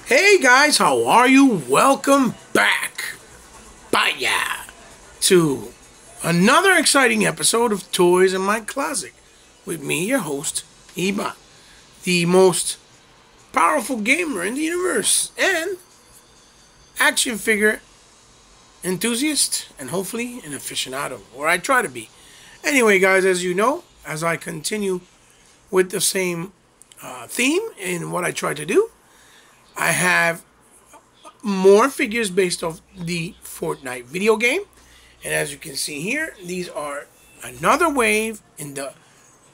Hey guys, how are you? Welcome back, baya, to another exciting episode of Toys in My Closet with me, your host, Iba, the most powerful gamer in the universe and action figure enthusiast and hopefully an aficionado, or I try to be. Anyway, guys, as you know, as I continue with the same theme in what I try to do, I have more figures based off the Fortnite video game. And as you can see here, these are another wave in the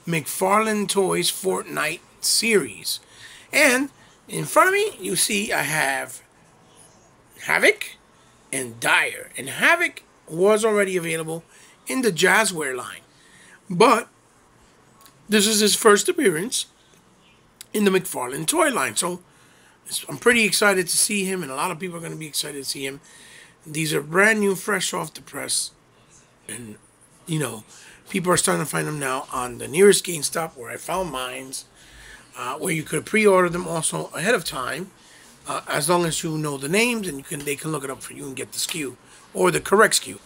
Mcfarlane Toys Fortnite series. And in front of me, you see I have Havoc and Dire. And Havoc was already available in the Jazzware line. But this is his first appearance in the Mcfarlane toy line. So I'm pretty excited to see him, and a lot of people are going to be excited to see him. These are brand new, fresh off the press. And, you know, people are starting to find them now on the nearest GameStop where I found mines, where you could pre-order them also ahead of time, as long as you know the names, and they can look it up for you and get the SKU, or the correct SKU.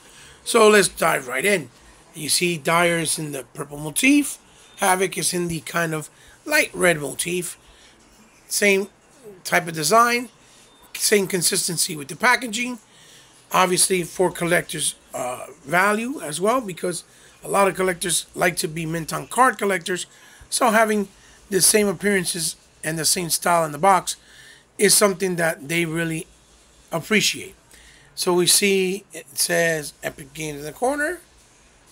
So let's dive right in. You see Dire is in the purple motif. Havoc is in the kind of light red motif. Same type of design, same consistency with the packaging. Obviously for collectors value as well, because a lot of collectors like to be mint on card collectors, so having the same appearances and the same style in the box is something that they really appreciate. So we see it says Epic Games in the corner,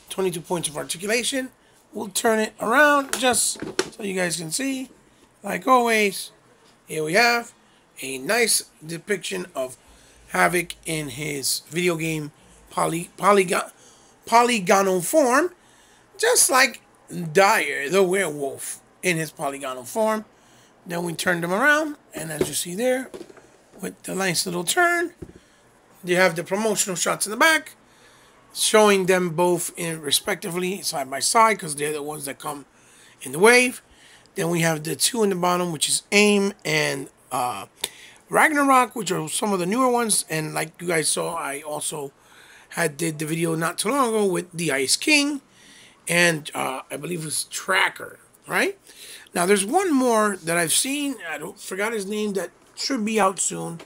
22 points of articulation. We'll turn it around just so you guys can see. Like always, here we have a nice depiction of Havoc in his video game polygonal form, just like Dire, the werewolf, in his polygonal form. Then we turned them around, and as you see there, with the nice little turn, you have the promotional shots in the back, showing them both in respectively side by side, because they're the ones that come in the wave. Then we have the two in the bottom, which is AIM and Ragnarok, which are some of the newer ones. And like you guys saw, I also did the video not too long ago with the Ice King, and I believe it was Tracker, right? Now there's one more that I've seen. Forgot his name, that should be out soon.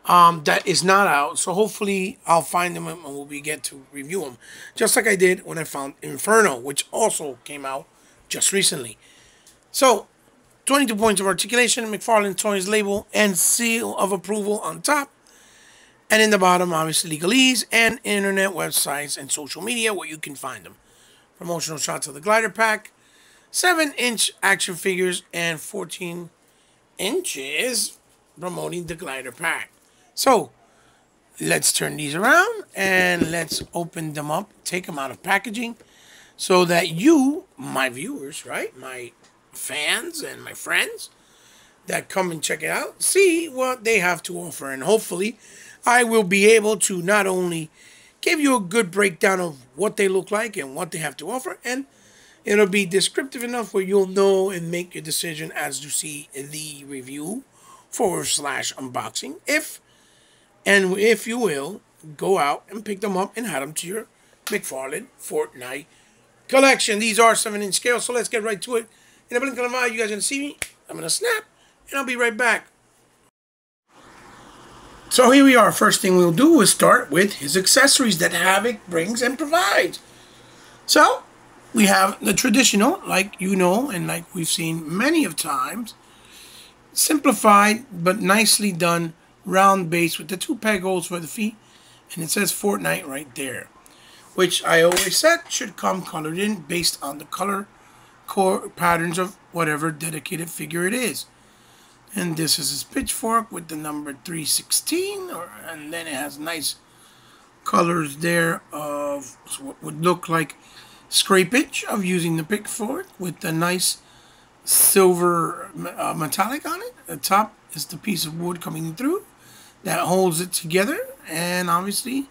That is not out, so hopefully I'll find them and we'll get to review them, just like I did when I found Inferno, which also came out just recently. So 22 points of articulation, Mcfarlane Toys label and seal of approval on top, and in the bottom obviously legalese and internet websites and social media where you can find them. Promotional shots of the glider pack, 7-inch action figures, and 14 inches promoting the glider pack. So let's turn these around and let's open them up, take them out of packaging, so that you, my viewers, right, my fans and my friends that come and check it out, see what they have to offer. And hopefully I will be able to not only give you a good breakdown of what they look like and what they have to offer, and it'll be descriptive enough where you'll know and make your decision as you see the review / unboxing, if you will go out and pick them up and add them to your Mcfarlane Fortnite collection. These are 7-inch scale, so let's get right to it. In a blink of an eye, you guys are going to see me. I'm going to snap, and I'll be right back. So here we are. First thing we'll do is start with his accessories that Havoc brings and provides. So we have the traditional, like you know, and like we've seen many of times, simplified but nicely done round base with the 2 peg holes for the feet, and it says Fortnite right there, which I always said should come colored in based on the color core patterns of whatever dedicated figure it is. And this is his Pitchfork with the number 316, and then it has nice colors there of what would look like scrapage of using the Pitchfork with the nice silver metallic on it. The top is the piece of wood coming through that holds it together, and obviously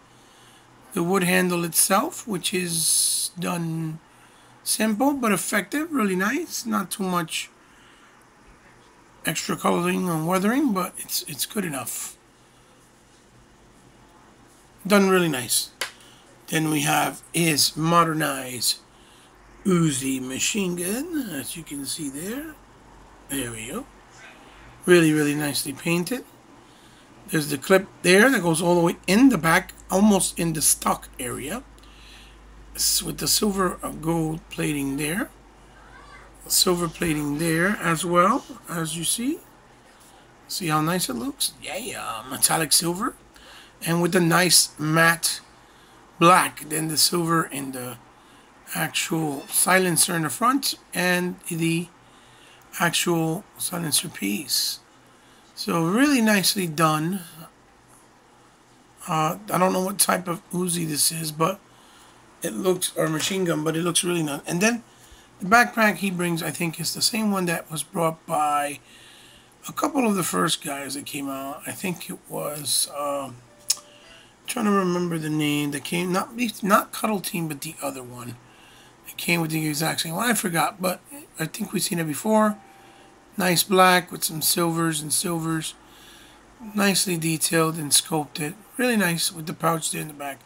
the wood handle itself, which is done simple but effective, really nice, not too much extra coloring and weathering, but it's good enough. Done really nice. Then we have his modernized Guzzi machine gun, as you can see there. There we go. Really, really nicely painted. There's the clip there that goes all the way in the back, almost in the stock area. With the silver gold plating there. Silver plating there as well, as you see. See how nice it looks? Yeah, metallic silver. And with the nice matte black. Then the silver in the actual silencer in the front and the actual silencer piece. So really nicely done. I don't know what type of Uzi this is, but it looks, or machine gun, but it looks really nice. And then the backpack he brings, I think, is the same one that was brought by a couple of the first guys that came out. I think it was, trying to remember the name that came, not Cuddle Team, but the other one. It came with the exact same one. I forgot, but I think we've seen it before. Nice black with some silvers and silvers. Nicely detailed and sculpted. Really nice with the pouch there in the back.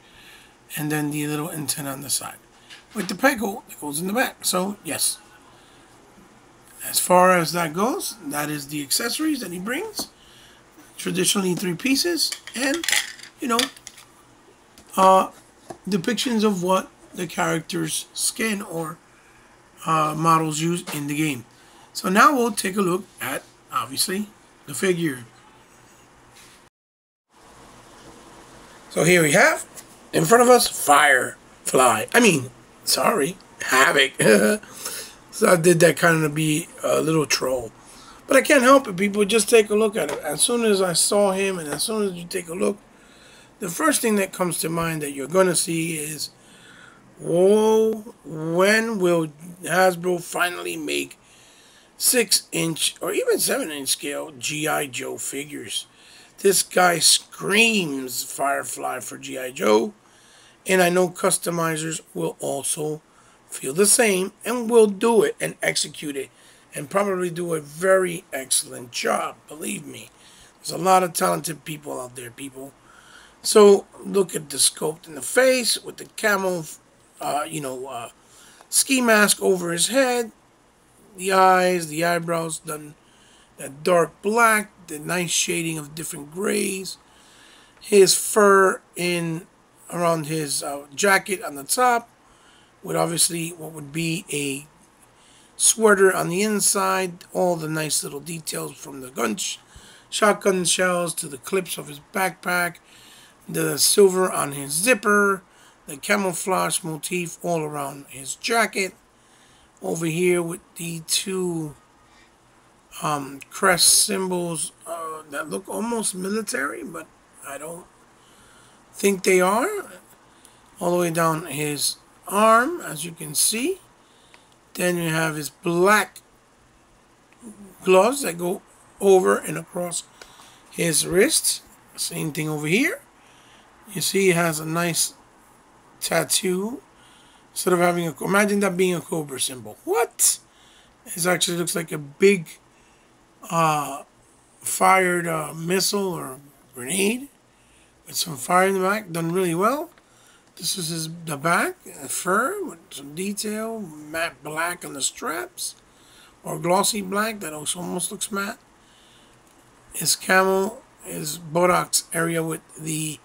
And then the little antenna on the side. With the peg hole that goes in the back. So, yes. As far as that goes, that is the accessories that he brings. Traditionally 3 pieces. And, you know, depictions of what the character's skin or models use in the game. So now we'll take a look at, obviously, the figure. So here we have, in front of us, Havoc. So I did that kind of to be a little troll. But I can't help it, people. Just take a look at it. As soon as I saw him, and as soon as you take a look, the first thing that comes to mind that you're going to see is, whoa, when will Hasbro finally make 6-inch or even 7-inch scale G.I. Joe figures? This guy screams Firefly for G.I. Joe, and I know customizers will also feel the same and will do it and execute it and probably do a very excellent job. Believe me, there's a lot of talented people out there, people. So look at the sculpt in the face with the camo, ski mask over his head. The eyes, the eyebrows done that dark black, the nice shading of different grays. His fur in around his jacket on the top, with obviously what would be a sweater on the inside. All the nice little details from the shotgun shells to the clips of his backpack, the silver on his zipper, the camouflage motif all around his jacket. Over here with the 2 crest symbols that look almost military, but I don't think they are. All the way down his arm, as you can see. Then you have his black gloves that go over and across his wrists. Same thing over here. You see he has a nice tattoo. Instead of having a, imagine that being a Cobra symbol. What? It actually looks like a big fired missile or grenade with some fire in the back. Done really well. This is the back, fur with some detail, matte black on the straps, or glossy black that also almost looks matte. His camo, his buttocks area with the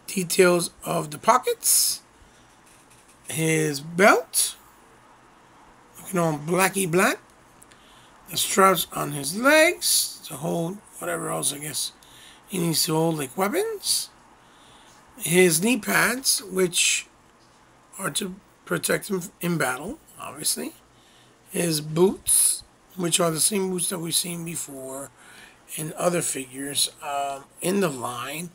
details of the pockets. His belt, looking all blacky black. The straps on his legs to hold whatever else I guess he needs to hold, like weapons. His knee pads, which are to protect him in battle, obviously. His boots, which are the same boots that we've seen before in other figures in the line.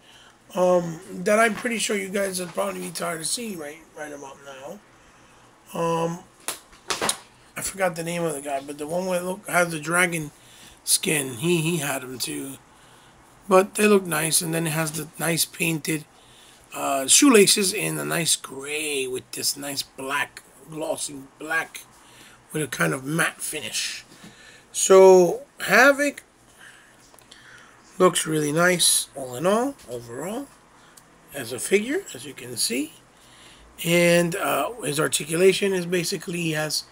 That I'm pretty sure you guys would probably be tired of seeing right about now. I forgot the name of the guy, but the one that has the dragon skin, he had them too. But they look nice, and then it has the nice painted shoelaces in a nice gray with this nice black, glossy black with a kind of matte finish. So Havoc Looks really nice all in all, overall, as a figure, as you can see. And his articulation is basically, he has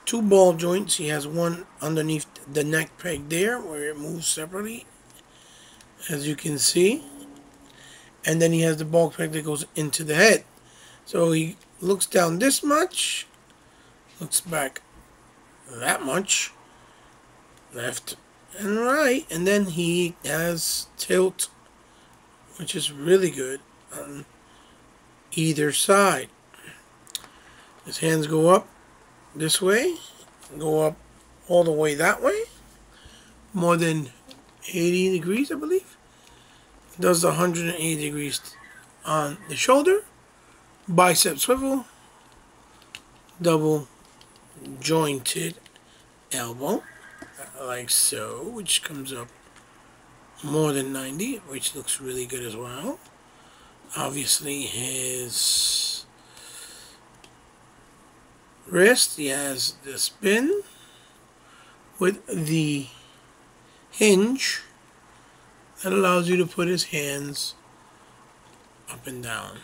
two ball joints. He has one underneath the neck peg there where it moves separately, as you can see. And then he has the ball peg that goes into the head. So he looks down this much, looks back that much, left and right, and then he has tilt, which is really good on either side. His hands go up this way, go up all the way that way, more than 80 degrees, I believe. Does the 180 degrees on the shoulder, bicep swivel, double jointed elbow, like so, which comes up more than 90, which looks really good as well. Obviously his wrist, he has the spin with the hinge that allows you to put his hands up and down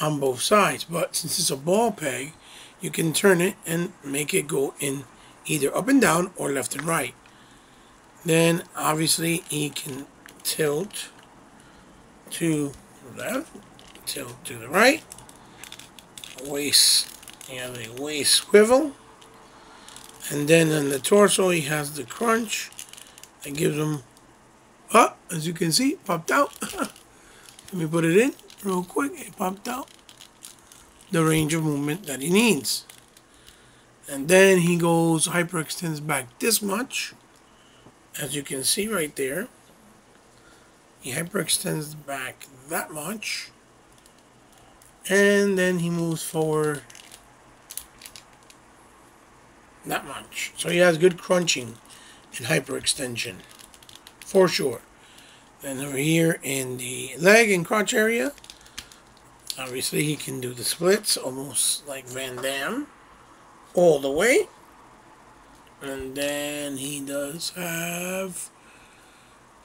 on both sides. But since it's a ball peg, you can turn it and make it go in either up and down or left and right. Then obviously he can tilt to the left, tilt to the right, waist, he has a waist swivel, and then on the torso he has the crunch that gives him, as you can see, popped out. Let me put it in real quick. It popped out the range of movement that he needs. And then he goes, hyperextends back this much, as you can see right there. He hyperextends back that much, and then he moves forward that much. So he has good crunching and hyperextension for sure. Then over here in the leg and crotch area, obviously he can do the splits almost like Van Damme all the way. And then he does have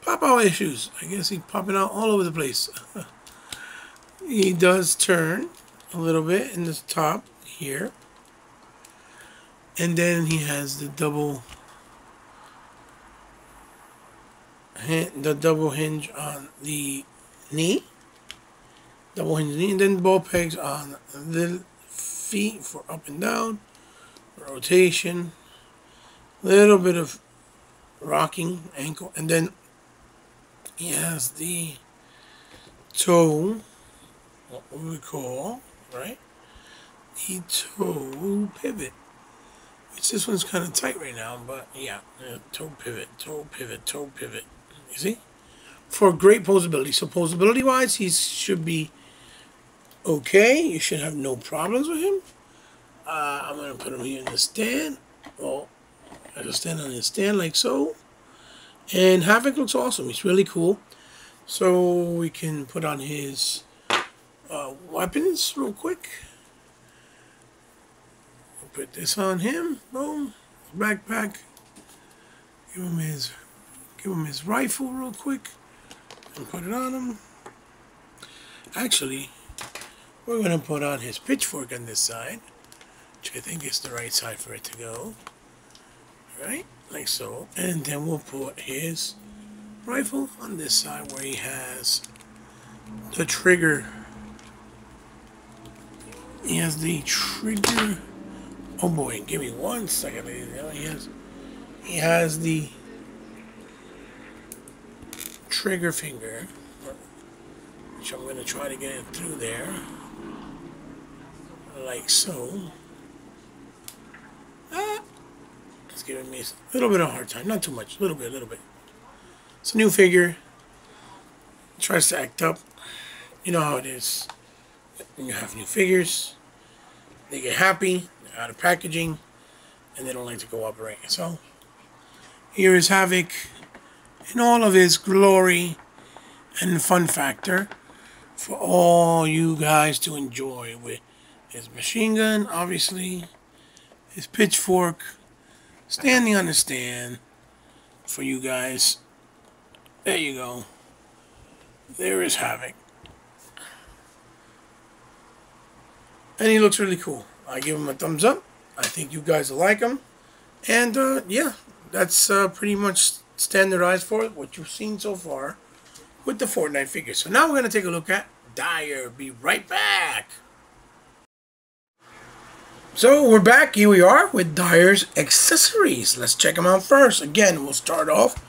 pop-out issues. I guess he's popping out all over the place. He does turn a little bit in the top here. And then he has the double hinge on the knee. Double hinge knee. And then ball pegs on the feet for up and down. Rotation. Little bit of rocking ankle. And then he has the toe, what we call, right? The toe pivot. Which this one's kind of tight right now, but yeah, toe pivot, toe pivot, toe pivot. You see? For great posability. So posability wise, he should be okay. You should have no problems with him. I'm going to put him here in the stand. Well, I just stand on his stand like so. And Havoc looks awesome. He's really cool. So we can put on his weapons real quick. Put this on him. Boom. Backpack. Give him his rifle real quick. And put it on him. Actually, we're going to put on his pitchfork on this side, which I think is the right side for it to go. Right? Like so. And then we'll put his rifle on this side where he has the trigger. He has the trigger. Oh boy, give me 1 second. He has the trigger finger, which I'm going to try to get it through there, like so. It's giving me a little bit of a hard time, not too much, a little bit. It's a new figure. It tries to act up. You know how it is when you have new figures. They get happy. Out of packaging, and they don't like to cooperate. So here is Havoc in all of his glory and fun factor for all you guys to enjoy, with his machine gun, obviously, his pitchfork, standing on the stand for you guys There you go. There is Havoc. And he looks really cool. I give him a thumbs up. I think you guys will like him. And yeah, that's pretty much standardized for what you've seen so far with the Fortnite figures. So now we're going to take a look at Dire. Be right back. So we're back. Here we are with Dire's accessories. Let's check them out first. Again, we'll start off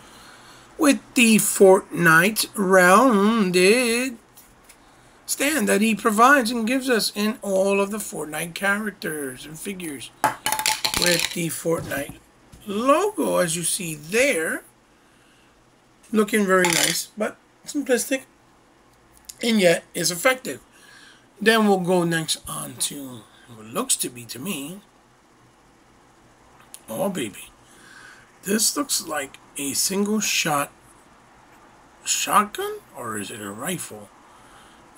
with the Fortnite rounded stand that he provides and gives us in all of the Fortnite characters and figures with the Fortnite logo, as you see there. Looking very nice, but simplistic, and yet is effective. Then we'll go next on to what looks to be, to me, oh baby, this looks like a single shot shotgun, or is it a rifle?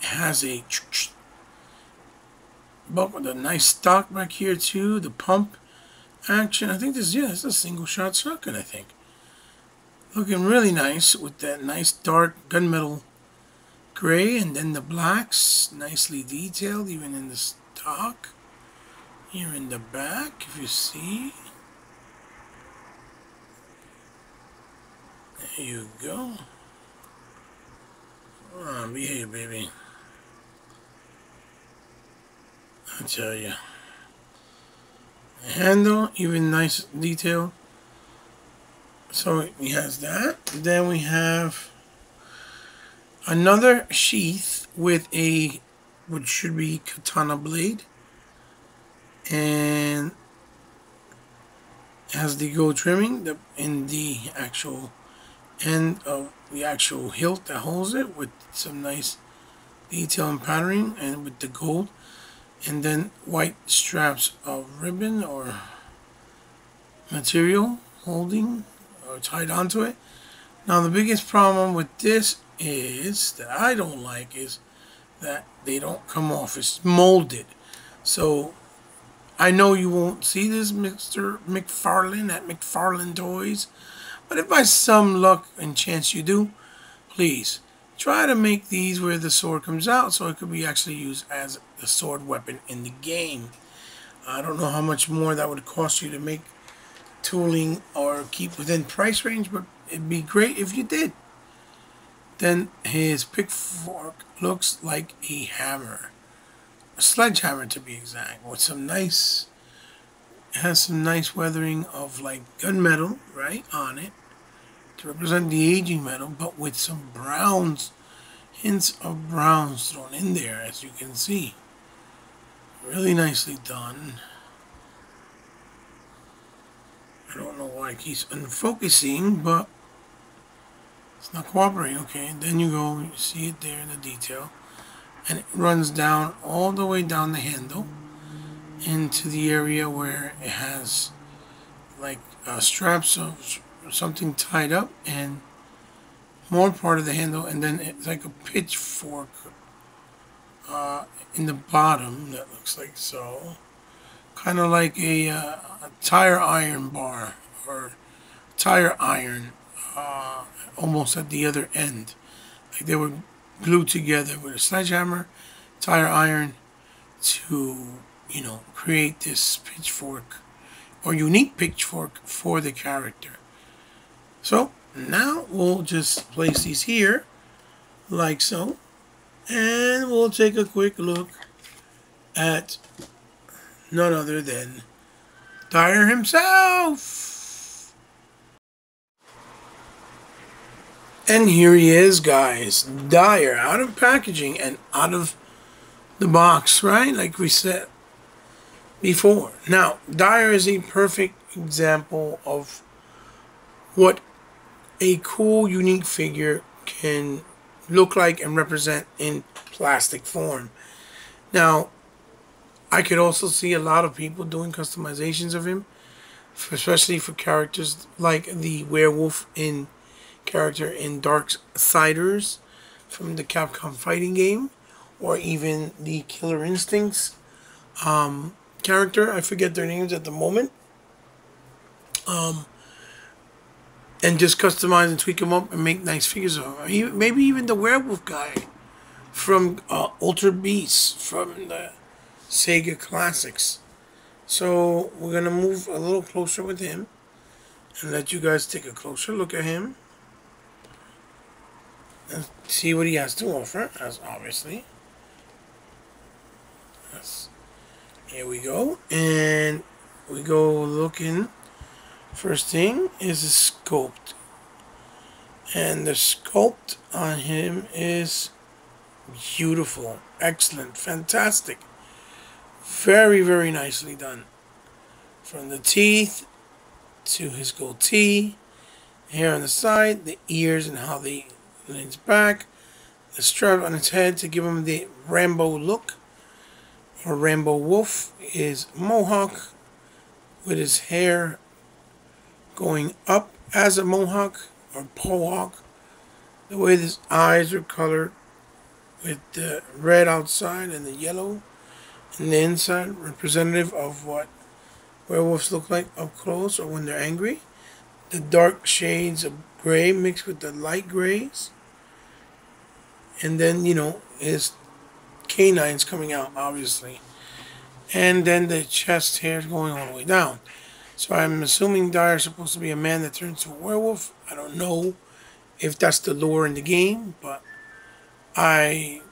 It has a but with a nice stock back here too, the pump action. I think this, yeah, it's a single shot shotgun, I think. Looking really nice with that nice dark gunmetal gray, and then the blacks nicely detailed even in the stock. Here in the back, if you see. There you go. Come on, behave, baby. I tell you. The handle, even nice detail. So he has that. Then we have another sheath with a, what should be katana blade, and has the gold trimming in the actual end of the actual hilt that holds it, with some nice detail and patterning, and with the gold, and then white straps of ribbon or material holding or tied onto it. Now the biggest problem with this is that I don't like is that they don't come off. It's molded. So I know you won't see this, Mr. Mcfarlane at Mcfarlane Toys, but if by some luck and chance you do, please try to make these where the sword comes out so it could be actually used as the sword weapon in the game. I don't know how much more that would cost you to make tooling or keep within price range, but it'd be great if you did. Then his Pitchfork looks like a hammer. A sledgehammer to be exact, with some nice, has some nice weathering of like gunmetal right on it to represent the aging metal, but with some browns, hints of browns thrown in there, as you can see. Really nicely done. I don't know why it keeps unfocusing, but it's not cooperating. Okay, and then you go, you see it there in the detail. And it runs down all the way down the handle into the area where it has like straps of something tied up and more part of the handle, and then it's like a pitchfork in the bottom that looks like so. Kind of like a tire iron bar or tire iron almost at the other end. Like they were glued together with a sledgehammer, tire iron to, you know, create this pitchfork or unique pitchfork for the character. So now we'll just place these here like so, and we'll take a quick look at none other than Dire himself. And here he is, guys. Dire, out of packaging and out of the box, right? Like we said before. Now, Dire is a perfect example of what a cool, unique figure can look like and represent in plastic form. Now, I could also see a lot of people doing customizations of him, especially for characters like the werewolf in character in Darksiders from the Capcom fighting game, or even the Killer Instincts character. I forget their names at the moment. and just customize and tweak them up and make nice figures of them. Maybe even the werewolf guy from Altered Beasts from the Sega Classics. So we're going to move a little closer with him and let you guys take a closer look at him and see what he has to offer, as obviously. Here we go. And we go looking. First thing is a sculpt. And the sculpt on him is beautiful, excellent, fantastic. Very, very nicely done. From the teeth to his goatee, hair on the side, the ears and how they leans back, the strap on his head to give him the Rambo look, or Rambo Wolf, is mohawk with his hair going up as a mohawk or pohawk. The way his eyes are colored with the red outside and the yellow in the inside, representative of what werewolves look like up close or when they're angry. The dark shades of gray mixed with the light grays. And then, his canines coming out, obviously. And then the chest hair going all the way down. So I'm assuming Dire is supposed to be a man that turns to a werewolf. I don't know if that's the lore in the game, but I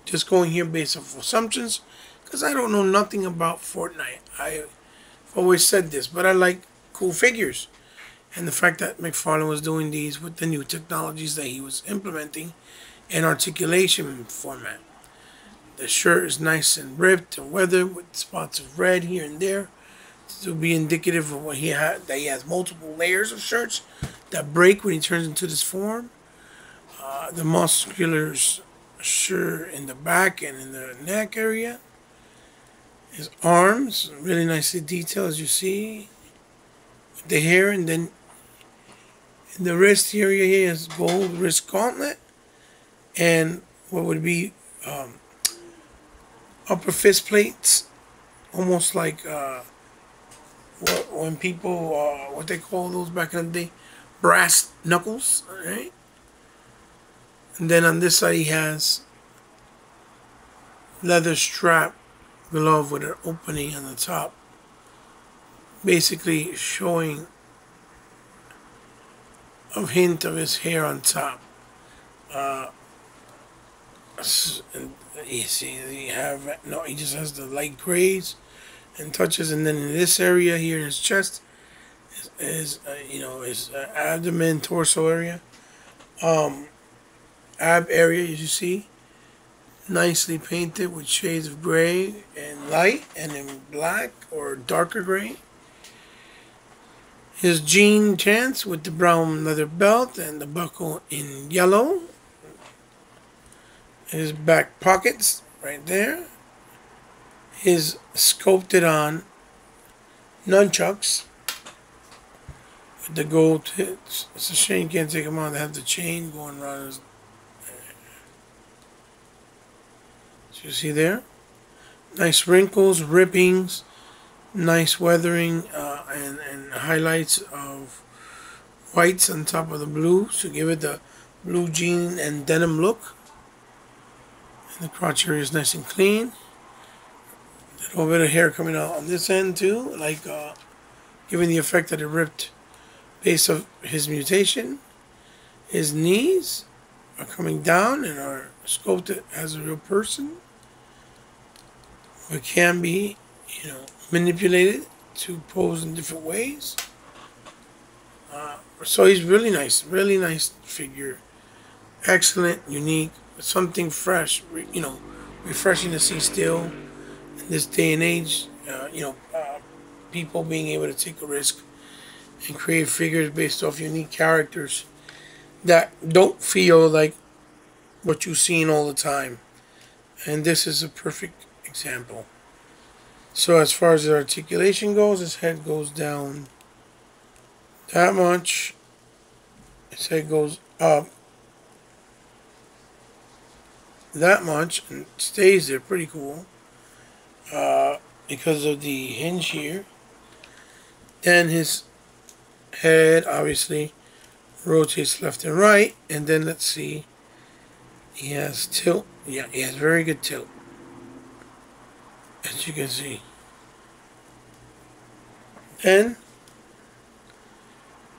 just going here based off assumptions because I don't know nothing about Fortnite. I've always said this, but I like cool figures. And the fact that Mcfarlane was doing these with the new technologies that he was implementing in articulation format. The shirt is nice and ripped and weathered with spots of red here and there to be indicative of what he had, that he has multiple layers of shirts that break when he turns into this form. The muscular shirt in the back and in the neck area. His arms, really nicely detailed as you see. The hair, and then in the wrist area he has gold wrist gauntlet and what would be upper fist plates, almost like when people, what they call those back in the day, brass knuckles, right? And then on this side he has leather strap glove with an opening on the top, basically showing a hint of his hair on top. And you see, he just has the light grays and touches, and then in this area here in his chest, his abdomen, torso area, ab area, as you see, nicely painted with shades of gray and light, and in black or darker gray. His jean pants with the brown leather belt and the buckle in yellow. His back pockets right there. His sculpted on nunchucks with the gold tips. It's a shame you can't take them on. They have the chain going around his. So you see there? Nice wrinkles, rippings, nice weathering, and highlights of whites on top of the blues to give it the blue jean and denim look. And the crotch area is nice and clean. A little bit of hair coming out on this end too, like giving the effect that it ripped based of his mutation. His knees are coming down and are sculpted as a real person. It can be, manipulated to pose in different ways. So he's really nice figure. Excellent, unique, something fresh, refreshing to see still in this day and age. People being able to take a risk and create figures based off unique characters that don't feel like what you've seen all the time. And this is a perfect example. So as far as the articulation goes, his head goes down that much. His head goes up that much and stays there. Pretty cool. Because of the hinge here. Then his head obviously rotates left and right, and then let's see, he has tilt. Yeah, he has very good tilt, as you can see. Then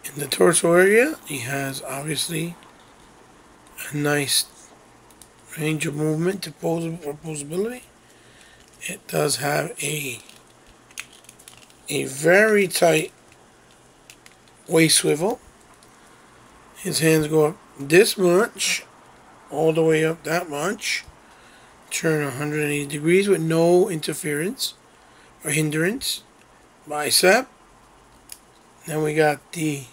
in the torso area, he has obviously a nice range of movement to for posability. It does have a very tight waist swivel. His hands go up this much, all the way up that much. Turn 180 degrees with no interference or hindrance. Bicep. Then we got the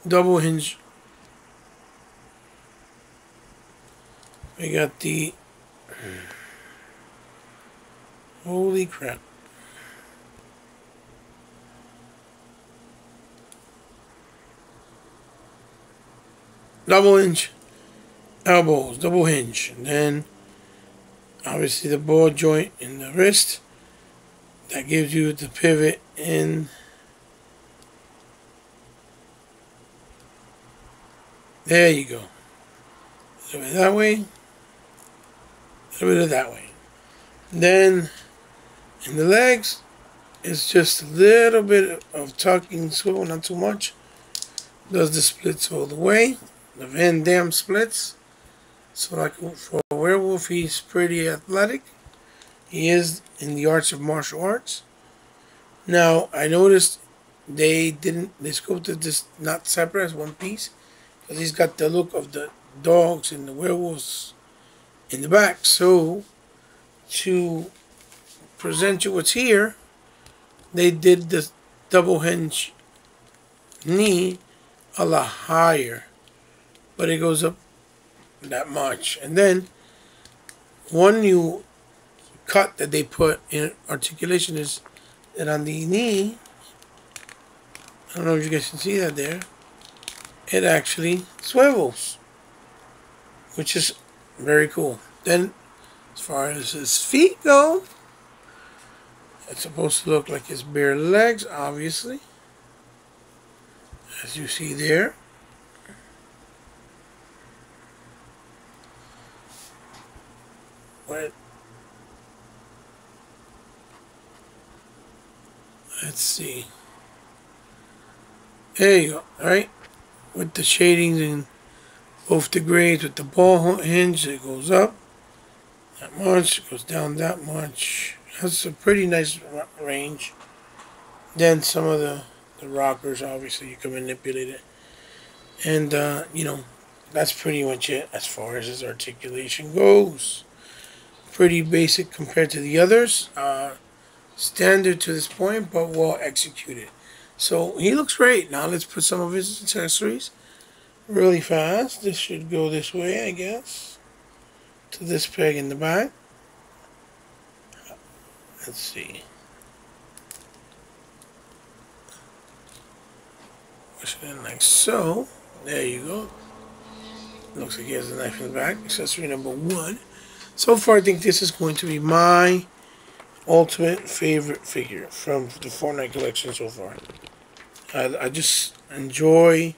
double hinge. We got the, holy crap. Double hinge elbows, double hinge. And then obviously the ball joint in the wrist. That gives you the pivot in. There you go. A little bit that way. A little bit of that way. Then in the legs, it's just a little bit of tucking swivel, not too much. Does the splits all the way. The Van Damme splits. So like for a werewolf, he's pretty athletic. He is in the arts of martial arts. Now, I noticed they sculpted this not separate as one piece. Because he's got the look of the dogs and the werewolves in the back. So, to present you what's here, they did the double hinge knee a lot higher. But it goes up that much. And then, one new cut that they put in articulation is that on the knee, I don't know if you guys can see that there, it actually swivels, which is very cool. Then, as far as his feet go, it's supposed to look like his bare legs, obviously, as you see there. Let's see. There you go, right? With the shadings in both the grades, with the ball hinge, it goes up that much, it goes down that much. That's a pretty nice range. Then some of the rockers, obviously, you can manipulate it. And, you know, that's pretty much it as far as his articulation goes. Pretty basic compared to the others. Standard to this point, but well executed. So he looks great. Now let's put some of his accessories really fast. This should go this way, I guess, to this peg in the back. Let's see. Push it in like so. There you go. Looks like he has a knife in the back. Accessory number 1. So far, I think this is going to be my ultimate favorite figure from the Fortnite collection so far. I just enjoy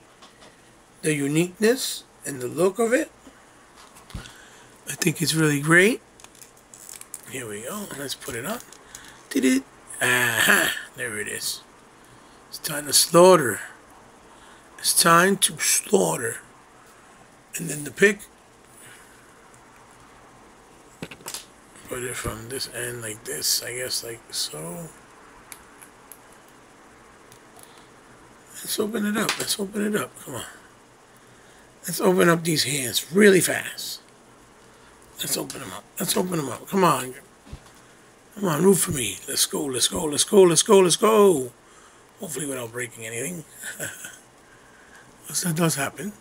the uniqueness and the look of it. I think it's really great. Here we go. Let's put it on. Did it? Aha! There it is. It's time to slaughter. It's time to slaughter. And then the pick. Put it from this end like this, I guess, like so. Let's open it up. Let's open it up. Come on. Let's open up these hands really fast. Let's open them up. Let's open them up. Come on. Come on, root for me. Let's go. Let's go. Let's go. Let's go. Let's go. Hopefully without breaking anything. That does happen.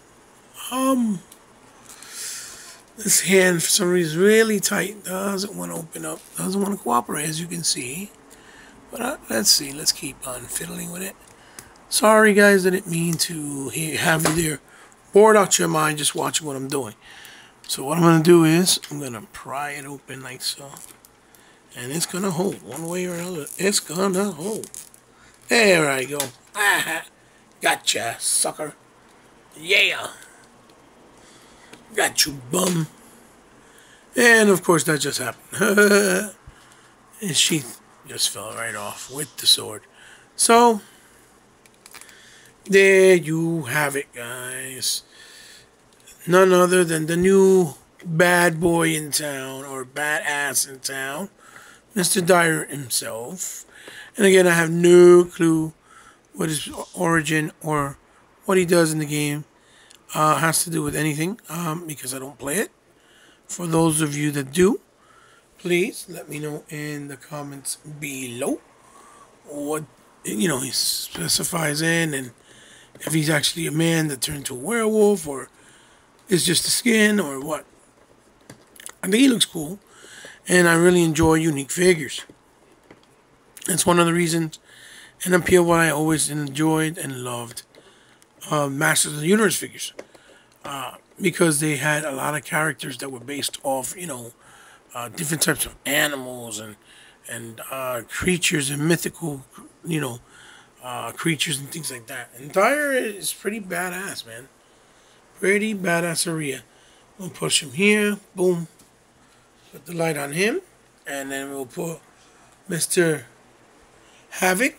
This hand, for some reason, really tight. Doesn't want to open up. Doesn't want to cooperate, as you can see. But let's see. Let's keep on fiddling with it. Sorry, guys. I didn't mean to have you there bored out your mind just watching what I'm doing. So what I'm going to do is I'm going to pry it open like so. And it's gonna hold one way or another. It's gonna hold. There I go. Ah, gotcha, sucker. Yeah. Got you, bum. And of course that just happened. And she just fell right off with the sword. So, there you have it, guys. None other than the new bad boy in town, or badass in town, Mr. Dire himself. And again, I have no clue what his origin or what he does in the game has to do with anything, because I don't play it. For those of you that do, please let me know in the comments below what he specifies in, and if he's actually a man that turned to a werewolf, or is just the skin, or what. I think he looks cool, and I really enjoy unique figures. That's one of the reasons and appeal why I always enjoyed and loved Masters of the Universe figures, because they had a lot of characters that were based off different types of animals and creatures and mythical creatures and things like that. And Dire is pretty badass, man. Pretty badasseria. We'll push him here. Boom. Put the light on him. And then we'll put Mr. Havoc,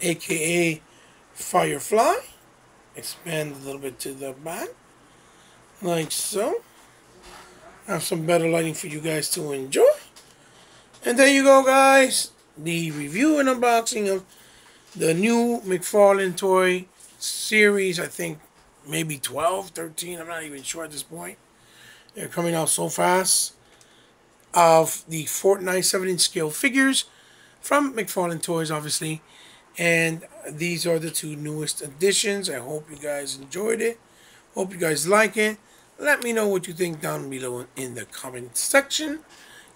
a.k.a. Firefly. Expand a little bit to the back. Like so. Have some better lighting for you guys to enjoy. And there you go, guys. The review and unboxing of the new Mcfarlane toy series. I think maybe 12, 13. I'm not even sure at this point. They're coming out so fast. Of the Fortnite 7-inch scale figures from Mcfarlane Toys, obviously. And these are the two newest additions. I hope you guys enjoyed it. Hope you guys like it. Let me know what you think down below in the comment section.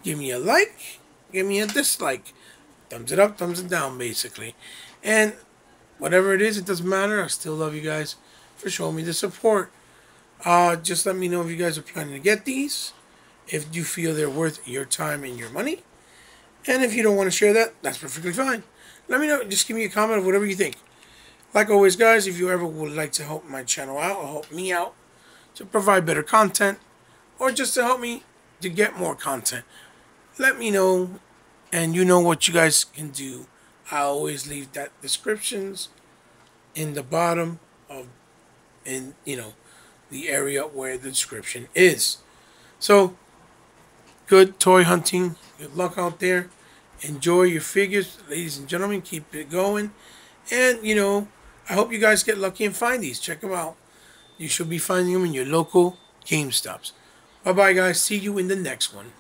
Give me a like. Give me a dislike. Thumbs it up, thumbs it down, basically. And whatever it is, it doesn't matter. I still love you guys for showing me the support. Just let me know if you guys are planning to get these. If you feel they're worth your time and your money. And if you don't want to share that, that's perfectly fine. Let me know. Just give me a comment of whatever you think. Like always, guys, if you ever would like to help my channel out or help me out to provide better content, or just to help me to get more content, let me know. And you know what you guys can do. I always leave that descriptions in the bottom of, the area where the description is. So, good toy hunting. Good luck out there. Enjoy your figures, ladies and gentlemen. Keep it going. And, I hope you guys get lucky and find these. Check them out. You should be finding them in your local GameStops. Bye-bye, guys. See you in the next one.